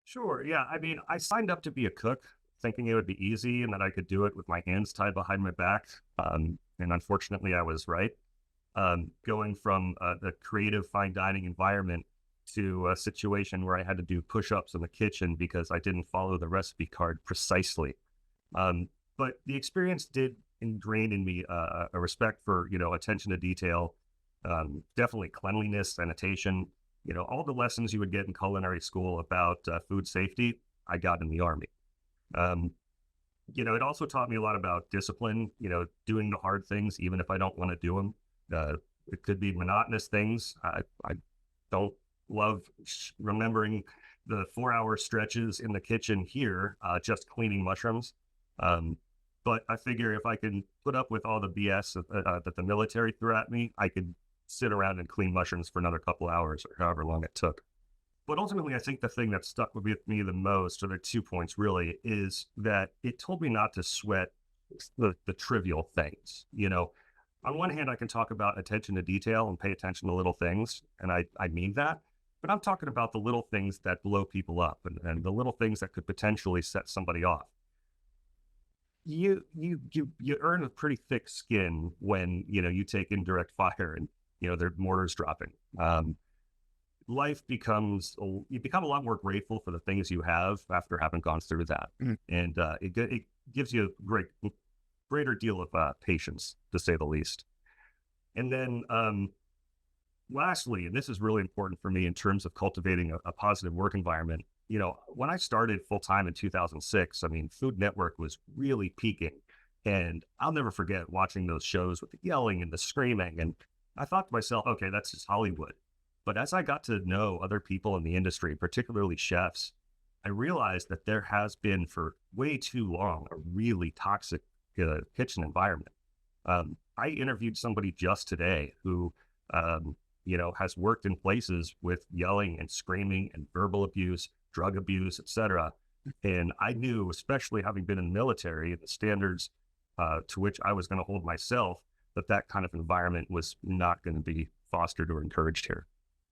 Sure. Yeah. I mean, I signed up to be a cook thinking it would be easy and that I could do it with my hands tied behind my back. And unfortunately, I was right. Going from the creative fine dining environment to a situation where I had to do push ups in the kitchen because I didn't follow the recipe card precisely. Um, but the experience did ingrain in me a respect for, attention to detail, definitely cleanliness, sanitation, all the lessons you would get in culinary school about food safety, I got in the army. Um, it also taught me a lot about discipline, doing the hard things, even if I don't want to do them. It could be monotonous things. I don't love remembering the 4 hour stretches in the kitchen here, just cleaning mushrooms. Um, but I figure if I can put up with all the BS that the military threw at me, I could sit around and clean mushrooms for another couple hours or however long it took. But ultimately, I think the thing that stuck with me the most, or the 2 points really, is that it told me not to sweat the trivial things. On one hand, I can talk about attention to detail and pay attention to little things, and I mean that. But I'm talking about the little things that blow people up and the little things that could potentially set somebody off. You earn a pretty thick skin when you take indirect fire and their mortars dropping. Life becomes you become a lot more grateful for the things you have after having gone through that, Mm. and it gives you a greater deal of patience, to say the least. And then lastly, and this is really important for me in terms of cultivating a positive work environment. When I started full time in 2006, I mean, Food Network was really peaking. And I'll never forget watching those shows with the yelling and the screaming. And I thought to myself, okay, that's just Hollywood. But as I got to know other people in the industry, particularly chefs, I realized that there has been for way too long a really toxic kitchen environment. I interviewed somebody just today who, has worked in places with yelling and screaming and verbal abuse, drug abuse, etc. And I knew, especially having been in the military, the standards to which I was going to hold myself, that kind of environment was not going to be fostered or encouraged here.